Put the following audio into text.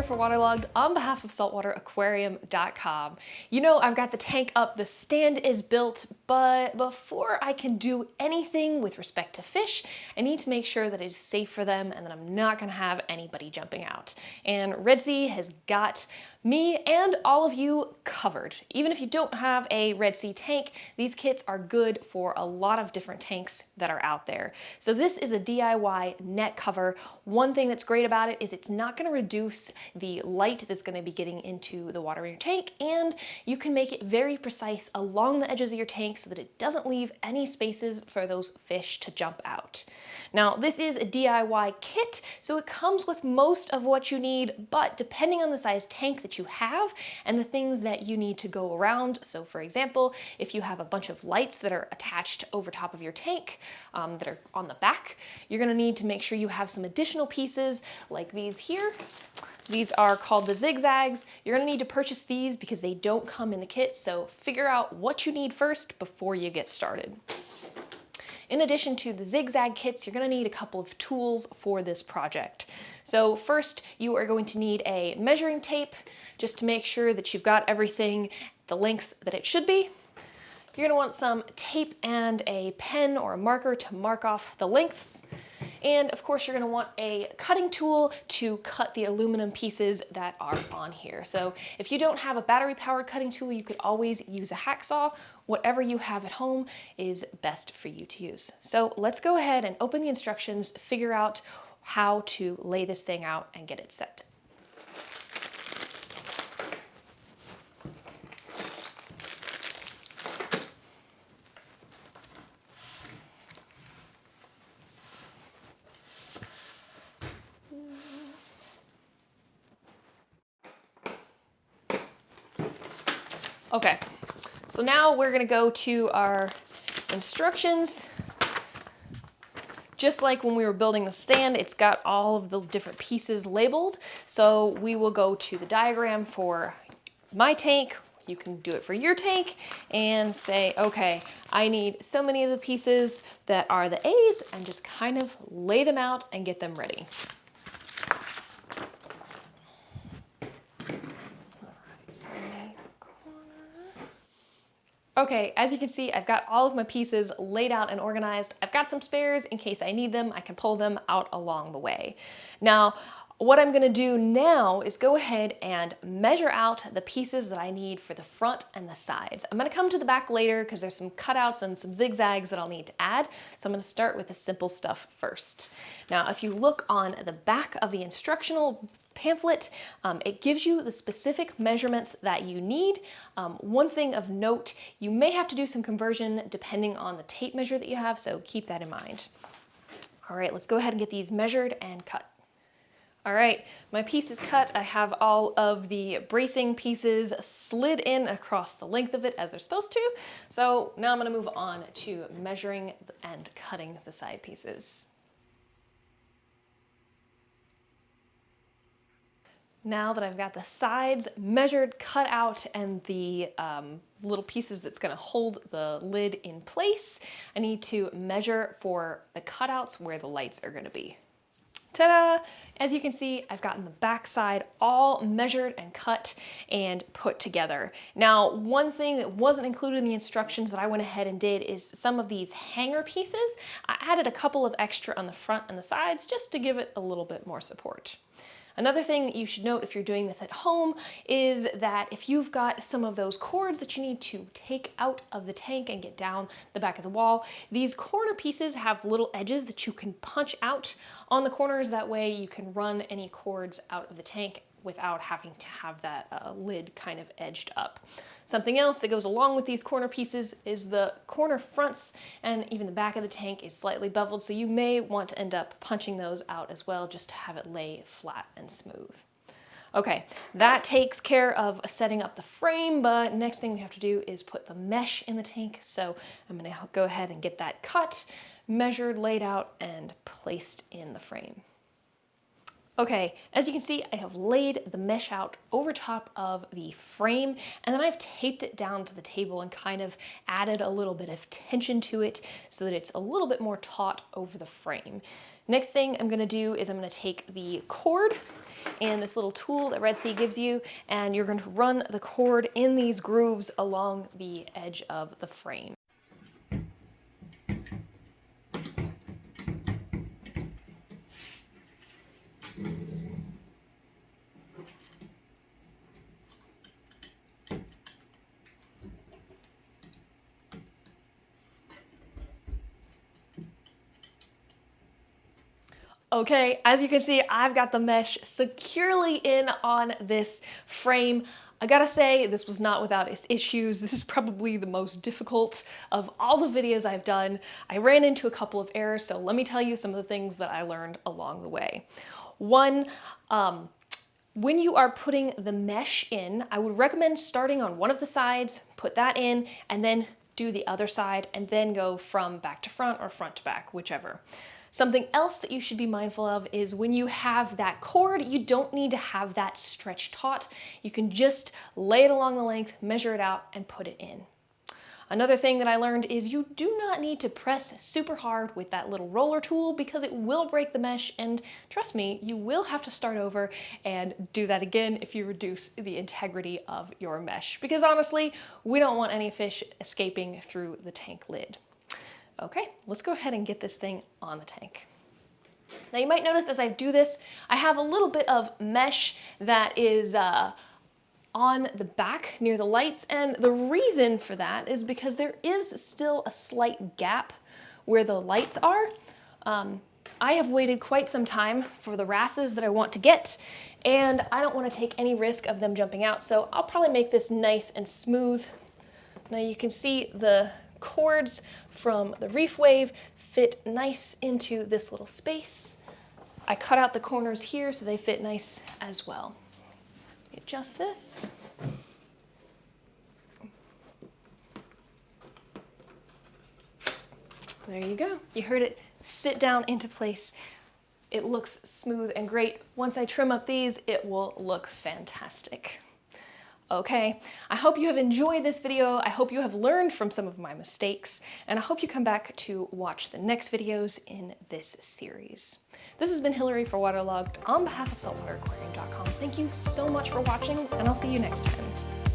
for WaterLogged on behalf of saltwateraquarium.com. You know, I've got the tank up, the stand is built, but before I can do anything with respect to fish, I need to make sure that it is safe for them and that I'm not gonna have anybody jumping out. And Red Sea has got me and all of you covered. Even if you don't have a Red Sea tank, these kits are good for a lot of different tanks that are out there. So this is a DIY net cover. One thing that's great about it is it's not going to reduce the light that's going to be getting into the water in your tank, and you can make it very precise along the edges of your tank so that it doesn't leave any spaces for those fish to jump out. Now, this is a DIY kit, so it comes with most of what you need, but depending on the size tank that you have and the things that you need to go around. So for example, if you have a bunch of lights that are attached over top of your tank that are on the back, you're gonna need to make sure you have some additional pieces like these here. These are called the zigzags. You're gonna need to purchase these because they don't come in the kit, so figure out what you need first before you get started. In addition to the zigzag kits, you're gonna need a couple of tools for this project. So first, you are going to need a measuring tape just to make sure that you've got everything the length that it should be. You're gonna want some tape and a pen or a marker to mark off the lengths. And of course, you're gonna want a cutting tool to cut the aluminum pieces that are on here. So if you don't have a battery-powered cutting tool, you could always use a hacksaw. Whatever you have at home is best for you to use. So let's go ahead and open the instructions, figure out how to lay this thing out and get it set. Okay, so now we're gonna go to our instructions. Just like when we were building the stand, it's got all of the different pieces labeled. So we will go to the diagram for my tank. You can do it for your tank and say, okay, I need so many of the pieces that are the A's, and just kind of lay them out and get them ready. Okay, as you can see, I've got all of my pieces laid out and organized. I've got some spares in case I need them. I can pull them out along the way. Now, what I'm gonna do now is go ahead and measure out the pieces that I need for the front and the sides. I'm gonna come to the back later because there's some cutouts and some zigzags that I'll need to add. So I'm gonna start with the simple stuff first. Now, if you look on the back of the instructional pamphlet, it gives you the specific measurements that you need. One thing of note, you may have to do some conversion depending on the tape measure that you have, so keep that in mind. All right, let's go ahead and get these measured and cut. All right, my piece is cut. I have all of the bracing pieces slid in across the length of it as they're supposed to. So now I'm gonna move on to measuring and cutting the side pieces. Now that I've got the sides measured, cut out, and the little pieces that's gonna hold the lid in place, I need to measure for the cutouts where the lights are gonna be. Ta-da! As you can see, I've gotten the back side all measured and cut and put together. Now, one thing that wasn't included in the instructions that I went ahead and did is some of these hanger pieces. I added a couple of extra on the front and the sides just to give it a little bit more support. Another thing that you should note if you're doing this at home is that if you've got some of those cords that you need to take out of the tank and get down the back of the wall, these corner pieces have little edges that you can punch out on the corners. That way you can run any cords out of the tank without having to have that lid kind of edged up. Something else that goes along with these corner pieces is the corner fronts and even the back of the tank is slightly beveled, so you may want to end up punching those out as well just to have it lay flat and smooth. Okay, that takes care of setting up the frame, but next thing we have to do is put the mesh in the tank. So I'm gonna go ahead and get that cut, measured, laid out, and placed in the frame. Okay, as you can see, I have laid the mesh out over top of the frame, and then I've taped it down to the table and kind of added a little bit of tension to it so that it's a little bit more taut over the frame. Next thing I'm gonna do is I'm gonna take the cord and this little tool that Red Sea gives you, and you're going to run the cord in these grooves along the edge of the frame. Okay, as you can see, I've got the mesh securely in on this frame. I gotta say, this was not without its issues. This is probably the most difficult of all the videos I've done. I ran into a couple of errors, so let me tell you some of the things that I learned along the way. One, when you are putting the mesh in, I would recommend starting on one of the sides, put that in, and then do the other side, and then go from back to front or front to back, whichever. Something else that you should be mindful of is when you have that cord, you don't need to have that stretched taut. You can just lay it along the length, measure it out, and put it in. Another thing that I learned is you do not need to press super hard with that little roller tool because it will break the mesh, and trust me, you will have to start over and do that again if you reduce the integrity of your mesh, because honestly, we don't want any fish escaping through the tank lid. Okay, let's go ahead and get this thing on the tank. Now you might notice as I do this, I have a little bit of mesh that is on the back near the lights, and the reason for that is because there is still a slight gap where the lights are. I have waited quite some time for the wrasses that I want to get, and I don't want to take any risk of them jumping out, so I'll probably make this nice and smooth. Now you can see the cords from the reef wave fit nice into this little space. I cut out the corners here so they fit nice as well. Adjust this. There you go. You heard it sit down into place. It looks smooth and great. Once I trim up these, it will look fantastic. Okay, I hope you have enjoyed this video. I hope you have learned from some of my mistakes, and I hope you come back to watch the next videos in this series. This has been Hillary for WaterLogged on behalf of saltwateraquarium.com. Thank you so much for watching, and I'll see you next time.